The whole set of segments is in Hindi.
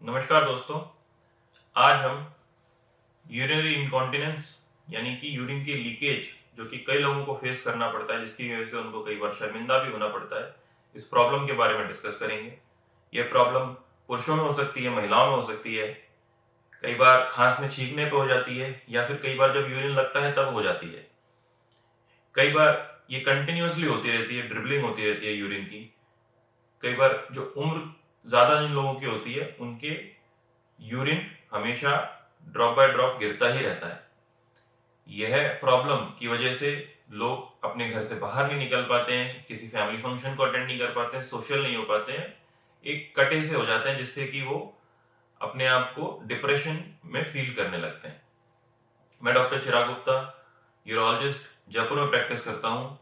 नमस्कार दोस्तों। आज हम यूरिनरी इनकॉन्टिनेंस यानी कि यूरिन की लीकेज जो कि कई लोगों को फेस करना पड़ता है, जिसकी वजह से उनको कई बार शर्मिंदा भी होना पड़ता है, इस प्रॉब्लम के बारे में डिस्कस करेंगे। यह प्रॉब्लम पुरुषों में हो सकती है, महिलाओं में हो सकती है, कई बार खांसने छींकने पे हो जाती है या फिर कई बार जब यूरिन लगता है तब हो जाती है। कई बार ये कंटिन्यूअसली होती रहती है, ड्रिबलिंग होती रहती है यूरिन की। कई बार जो उम्र ज्यादा जिन लोगों की होती है उनके यूरिन हमेशा ड्रॉप बाय ड्रॉप गिरता ही रहता है। यह प्रॉब्लम की वजह से लोग अपने घर से बाहर नहीं निकल पाते हैं, किसी फैमिली फंक्शन को अटेंड नहीं कर पाते हैं, सोशल नहीं हो पाते हैं, एक कटे से हो जाते हैं, जिससे कि वो अपने आप को डिप्रेशन में फील करने लगते हैं। मैं डॉक्टर चिराग गुप्ता, यूरोलॉजिस्ट, जयपुर में प्रैक्टिस करता हूं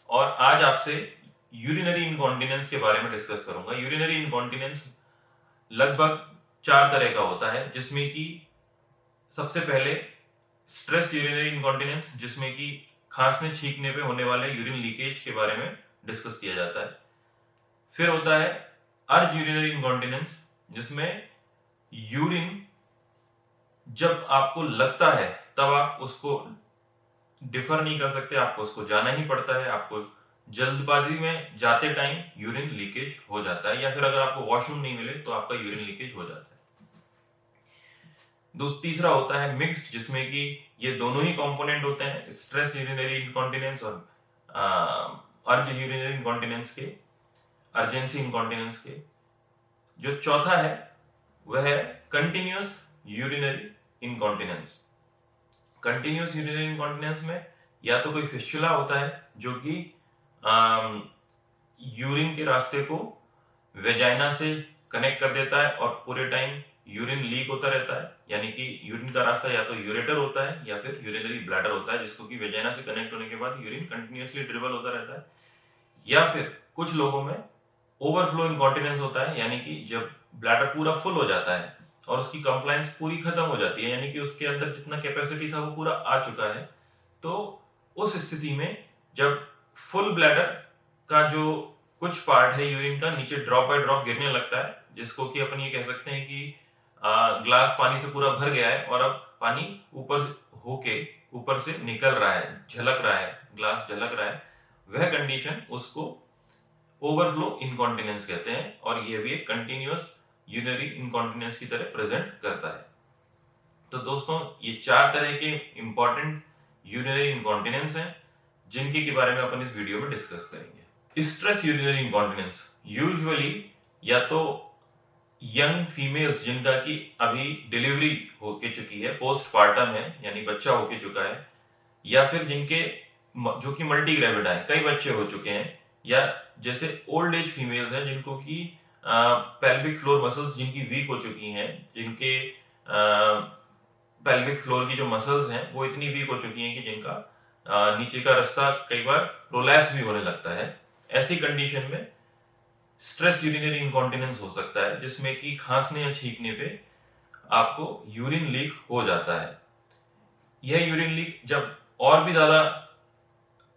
और आज आपसे यूरिनरी इनकॉन्टिनेंस के बारे में डिस्कस करूंगा। यूरिनरी इनकॉन्टिनेंस लगभग 4 तरह का होता है, जिसमें कि सबसे पहले स्ट्रेस यूरिनरी इनकॉन्टिनेंस, जिसमें कि खांसने छींकने पे होने वाले यूरिन लीकेज के बारे में डिस्कस किया जाता है। फिर होता है अर्ज यूरिनरी इनकॉन्टिनेंस, जिसमें यूरिन जब आपको लगता है तब आप उसको डिफर नहीं कर सकते, आपको उसको जाना ही पड़ता है। आपको जल्दबाजी में जाते टाइम यूरिन लीकेज हो जाता है, या फिर अगर आपको वॉशरूम नहीं मिले तो आपका यूरिन लीकेज हो जाता है। तीसरा होता है मिक्स्ड, जिसमें कि ये दोनों ही कंपोनेंट होते हैं, स्ट्रेस यूरिनरी इनकॉन्टिनेंस और अर्ज यूरिनरी इनकॉन्टिनेंस के, अर्जेंसी इनकॉन्टिनेंस के। जो चौथा है वह है continuous urinary incontinence. Continuous urinary incontinence में या तो कोई फिस्चुला होता है जो कि यूरिन के रास्ते को वेजाइना से कनेक्ट कर देता है और पूरे टाइम यूरिन लीक होता रहता है, यानी कि यूरिन का रास्ता या तो यूरेटर होता है या फिर यूरिनरी ब्लैडर होता है, जिसको कि वेजाइना से कनेक्ट होने के बाद यूरिन कंटिन्यूअसली ड्रिबल होता रहता है। या फिर कुछ लोगों में ओवरफ्लो इनकॉन्टिनेंस होता है, यानी कि जब ब्लैडर पूरा फुल हो जाता है और उसकी कंप्लायंस पूरी खत्म हो जाती है, यानी कि उसके अंदर जितना कैपेसिटी था वो पूरा आ चुका है। तो उस स्थिति में जब फुल ब्लैडर का जो कुछ पार्ट है यूरिन का नीचे ड्रॉप बाय ड्रॉप गिरने लगता है, जिसको कि अपन ये कह सकते हैं कि ग्लास पानी से पूरा भर गया है और अब पानी ऊपर होके ऊपर से निकल रहा है, झलक रहा है, ग्लास झलक रहा है, वह कंडीशन उसको ओवरफ्लो इनकॉन्टिनेंस कहते हैं और यह भी एक कंटिन्यूअस यूरिनरी इनकॉन्टिनेंस की तरह प्रेजेंट करता है। तो दोस्तों, ये 4 तरह के इंपॉर्टेंट यूरिनरी इनकॉन्टिनेंस हैं, जिनके के बारे में अपन इस वीडियो में डिस्कस करेंगे। स्ट्रेस यूरिनरी इनकॉन्टिनेंस यूजुअली या तो यंग फीमेल्स जिनका की अभी डिलीवरी होके चुकी है, पोस्टपार्टम है यानी बच्चा होके चुका है, या फिर जिनके जो कि मल्टी ग्रेविडा है, कई बच्चे हो चुके हैं, या जैसे ओल्ड एज फीमेल्स हैं जिनको की पेल्विक फ्लोर मसल्स जिनकी वीक हो चुकी हैं, जिनके पेल्विक फ्लोर की जो मसल्स हैं वो इतनी वीक हो चुकी हैं कि जिनका नीचे का रास्ता कई बार प्रोलैप्स भी होने लगता है। ऐसी कंडीशन में स्ट्रेस यूरिनरी इनकॉन्टिनेंस हो सकता है, जिसमें कि खांसने या छींकने पे आपको यूरिन लीक हो जाता है। यह यूरिन लीक जब और भी ज्यादा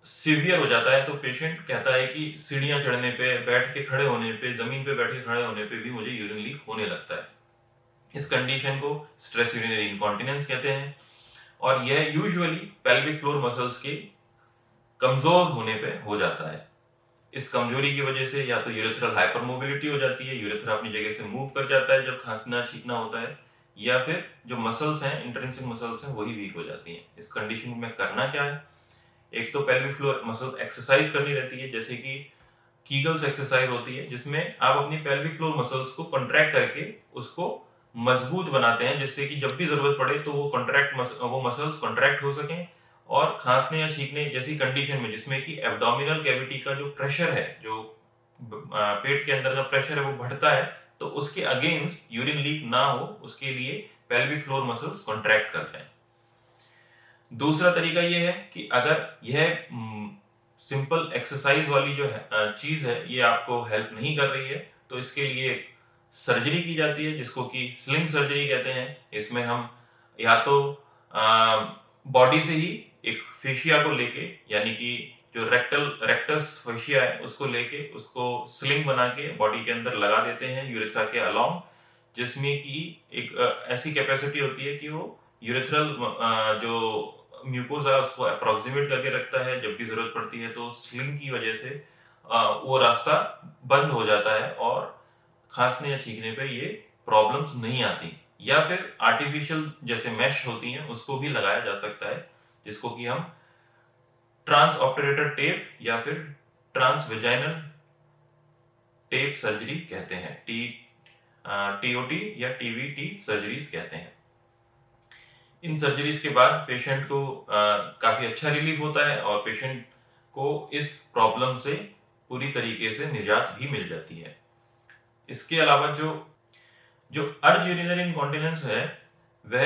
सीवियर हो जाता है तो पेशेंट कहता है कि सीढ़ियां चढ़ने पे, बैठ के खड़े होने पे, जमीन पे बैठ के खड़े होने पे भी मुझे यूरिन लीक होने लगता है। इस कंडीशन को स्ट्रेस यूरिनरी इनकॉन्टिनेंस कहते हैं और यह यूजुअली पेल्विक फ्लोर मसल्स के कमजोर होने पे हो जाता है। इस कमजोरी की वजह से या तो यूरेथ्रल हाइपरमोबिलिटी हो जाती है, यूरेथ्रा अपनी जगह से मूव कर जाता है जब खांसना छींकना होता है, या फिर जो मसल्स हैं, इंट्रिंसिक मसल्स हैं, वही वीक हो जाती हैं। इस कंडीशन में करना क्या है? एक तो पेल्विक फ्लोर मसल एक्सरसाइज करनी रहती है, जैसे कि कीगल्स एक्सरसाइज होती है, जिसमें आप अपनी पेल्विक फ्लोर मसल्स को कॉन्ट्रैक्ट करके उसको मजबूत बनाते हैं, जिससे कि जब भी जरूरत पड़े तो वो मसल्स कॉन्ट्रैक्ट हो सकें और खांसने या छींकने जैसी कंडीशन में, जिसमें कि एब्डोमिनल कैविटी का जो प्रेशर है, जो पेट के अंदर का प्रेशर है वो बढ़ता है, तो उसके अगेंस्ट यूरिन लीक ना हो उसके लिए पेल्विक फ्लोर मसल्स कॉन्ट्रैक्ट करते हैं। दूसरा तरीका यह है कि अगर यह सिंपल एक्सरसाइज वाली जो है चीज है ये आपको हेल्प नहीं कर रही है, तो इसके लिए सर्जरी की जाती है, जिसको कि स्लिंग सर्जरी कहते हैं। इसमें हम या तो बॉडी से ही एक फेशिया को लेके, यानी कि जो रेक्टस फेशिया है उसको लेके उसको स्लिंग बना के बॉडी के अंदर लगा देते हैं यूरेथ्रा के अलोंग, जिसमें कि एक ऐसी कैपेसिटी होती है कि वो यूरेथ्रल जो म्यूकोजा उसको अप्रोक्सीमेट करके रखता है, जब भी जरूरत पड़ती है तो स्लिंग की वजह से वो रास्ता बंद हो जाता है और खांसने या छींकने पे ये प्रॉब्लम्स नहीं आती। या फिर आर्टिफिशियल जैसे मैश होती हैं उसको भी लगाया जा सकता है, जिसको कि हम ट्रांस ऑपरेटर टेप या फिर ट्रांस वेजाइनल टेप सर्जरी कहते हैं, टीओटी या टीवीटी सर्जरीज कहते हैं। इन सर्जरीज के बाद पेशेंट को काफी अच्छा रिलीफ होता है और पेशेंट को इस प्रॉब्लम से पूरी तरीके से निजात भी मिल जाती है। इसके अलावा जो जो अर्ज यूरिनरी इनकॉन्टिनेंस है वह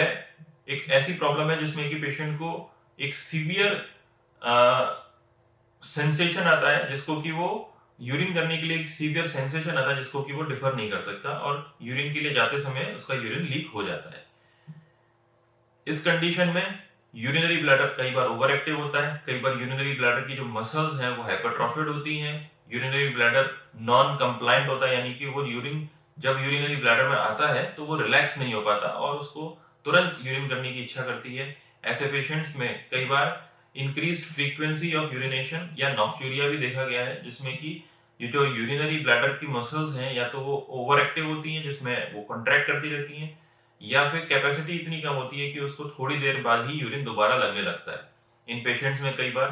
एक ऐसी प्रॉब्लम है जिसमें कि पेशेंट को एक सीवियर सेंसेशन आता है, जिसको कि वो यूरिन करने के लिए एक सीवियर सेंसेशन आता है जिसको कि वो डिफर नहीं कर सकता और यूरिन के लिए जाते समय उसका यूरिन लीक हो जाता है। इस कंडीशन में यूरिनरी ब्लैडर कई बार ओवर एक्टिव होता है, कई बार यूरिनरी ब्लैडर की जो मसल्स हैं वो हाइपरट्रोफिड होती हैं, यूरिनरी ब्लैडर नॉन कंप्लायंट होता है, यानी कि वो यूरिन जब यूरिनरी ब्लैडर में आता है तो वो रिलैक्स नहीं हो पाता और उसको तुरंत यूरिन करने की इच्छा करती है। ऐसे पेशेंट्स में कई बार इंक्रीज्ड फ्रीक्वेंसी ऑफ यूरिनेशन या नॉक्चूरिया भी देखा गया है, जिसमें कि ये जो यूरिनरी ब्लैडर की मसल्स हैं या तो वो ओवर एक्टिव होती हैं जिसमें वो कॉन्ट्रैक्ट करती रहती हैं, या फिर कैपेसिटी इतनी कम होती है कि उसको थोड़ी देर बाद ही यूरिन दोबारा लगने लगता है। इन पेशेंट्स में कई बार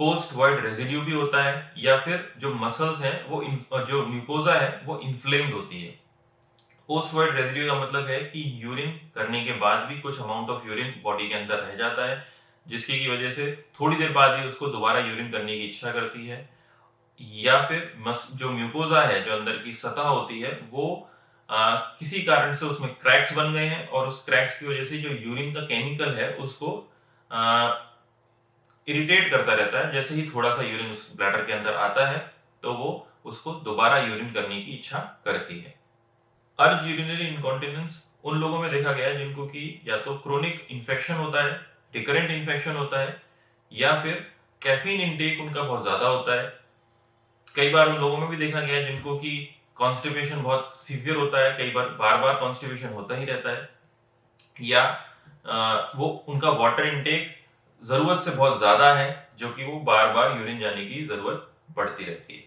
पोस्ट वॉइड रेजिड्यू भी होता है या फिर जो मसल्स हैं वो जो म्यूकोजा है वो इन्फ्लेम्ड होती है। पोस्ट वॉइड रेजिड्यू का मतलब है कि यूरिन करने के बाद भी कुछ अमाउंट ऑफ यूरिन बॉडी के अंदर रह जाता है, जिसकी की वजह से थोड़ी देर बाद ही उसको दोबारा यूरिन करने की इच्छा करती है। या फिर जो म्यूकोजा है, जो अंदर की सतह होती है, वो किसी कारण से उसमें क्रैक्स बन गए हैं और उस क्रैक्स की वजह से जो यूरिन का केमिकल है उसको इरिटेट करता रहता है। जैसे ही थोड़ा सा यूरिन उस ब्लैडर के अंदर आता है तो वो उसको दोबारा यूरिन करने की इच्छा करती है। अर्ज यूरिनरी इनकॉन्टिनेंस उन लोगों में देखा गया है जिनको कि या तो क्रोनिक इन्फेक्शन होता है, रिकरेंट इन्फेक्शन होता है, या फिर कैफीन इनटेक उनका बहुत ज्यादा होता है। कई बार उन लोगों में भी देखा गया है जिनको कि कॉन्स्टिपेशन बहुत सीवियर होता है, कई बार बार बार कॉन्स्टिपेशन होता ही रहता है, या वो उनका वाटर इनटेक जरूरत से बहुत ज्यादा है, जो कि वो बार बार यूरिन जाने की जरूरत पड़ती रहती है।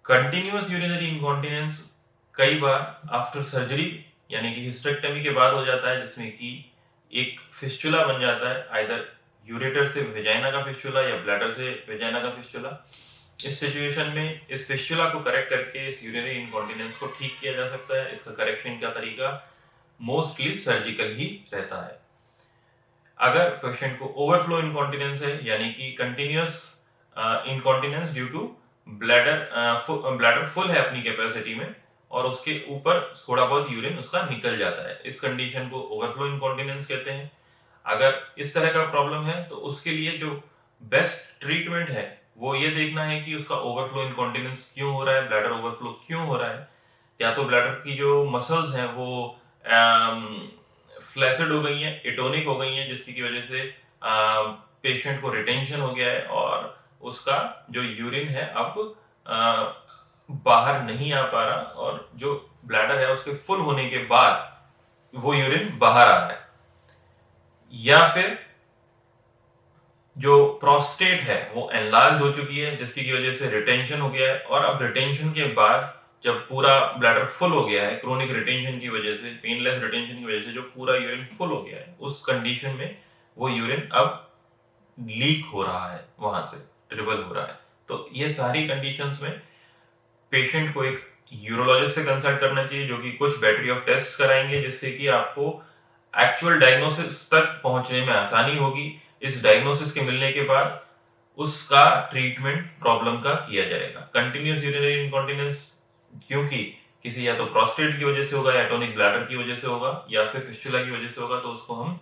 कंटिन्यूअस यूरिनरी इनकॉन्टिनेंस कई बार आफ्टर सर्जरी यानी कि हिस्टेरेक्टमी के बाद हो जाता है, जिसमें कि एक फिस्चुला बन जाता है, आइदर यूरेटर से वेजाइना का फिस्चुला या ब्लैडर से वेजाइना का फिस्चुला। इस सिचुएशन में इस फिस्चुला को करेक्ट करके इस यूरिनरी इनकॉन्टिनेंस को ठीक किया जा सकता है। इसका करेक्शन का तरीका मोस्टली सर्जिकल ही रहता है। अगर पेशेंट को ओवरफ्लो इनकॉन्टिनेंस है, यानी कि continuous incontinence due to bladder full है अपनी कैपेसिटी में और उसके ऊपर थोड़ा बहुत यूरिन उसका निकल जाता है, इस कंडीशन को ओवरफ्लो इनकॉन्टिनेंस कहते हैं। अगर इस तरह का प्रॉब्लम है तो उसके लिए जो बेस्ट ट्रीटमेंट है वो ये देखना है कि उसका ओवरफ्लो इनकॉन्टिनेंस क्यों हो रहा है, ब्लैडर ओवरफ्लो क्यों हो रहा है। या तो ब्लैडर की जो मसल्स हैं वो फ्लैसिड हो गई हैं, एटोनिक हो गई हैं, जिसकी की वजह से पेशेंट को रिटेंशन हो गया है और उसका जो यूरिन है अब बाहर नहीं आ पा रहा और जो ब्लैडर है उसके फुल होने के बाद वो यूरिन बाहर आ रहा है। या फिर जो प्रोस्टेट है वो एनलार्ज हो चुकी है, जिसकी की वजह से रिटेंशन हो गया है और अब रिटेंशन के बाद जब पूरा ब्लैडर फुल हो गया है, क्रोनिक रिटेंशन की वजह से, पेनलेस रिटेंशन की वजह से जो पूरा यूरिन फुल हो गया है, उस कंडीशन में वो यूरिन अब लीक हो रहा है, वहां से ड्रिबल हो रहा है। तो ये सारी कंडीशंस में पेशेंट को एक यूरोलॉजिस्ट से कंसल्ट करना चाहिए, जो कि कुछ बैटरी ऑफ टेस्ट कराएंगे जिससे कि आपको एक्चुअल डायग्नोसिस तक पहुंचने में आसानी होगी। इस डायग्नोसिस के मिलने के बाद उसका ट्रीटमेंट प्रॉब्लम का किया जाएगा। कंटिन्यूअस यूरिनरी इनकॉन्टिनेंस क्योंकि किसी या तो प्रोस्टेट की वजह से होगा, एटोनिक ब्लैडर की वजह से होगा या फिर फिस्टुला की वजह से होगा, तो उसको हम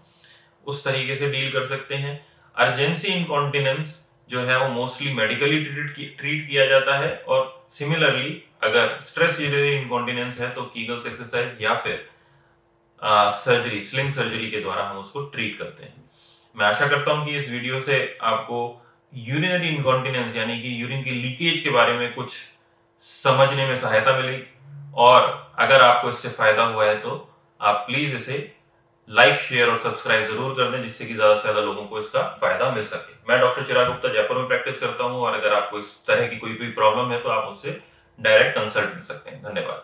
उस तरीके से डील कर सकते हैं। अर्जेंसी इनकॉन्टिनेंस जो है वो मोस्टली मेडिकली ट्रीट किया जाता है और सिमिलरली अगर स्ट्रेस यूरिनरी इनकॉन्टिनेंस है तो कीगल्स एक्सरसाइज या फिर सर्जरी, स्लिंग सर्जरी के द्वारा हम उसको ट्रीट करते हैं। मैं आशा करता हूं कि इस वीडियो से आपको यूरिनरी इनकॉन्टिनेंस यानी कि यूरिन की लीकेज के बारे में कुछ समझने में सहायता मिलेगी। और अगर आपको इससे फायदा हुआ है तो आप प्लीज इसे लाइक, शेयर और सब्सक्राइब जरूर कर दें, जिससे कि ज्यादा से ज्यादा लोगों को इसका फायदा मिल सके। मैं डॉक्टर चिराग गुप्ता जयपुर में प्रैक्टिस करता हूं, और अगर आपको इस तरह की कोई भी प्रॉब्लम है तो आप मुझसे डायरेक्ट कंसल्ट कर सकते हैं। धन्यवाद।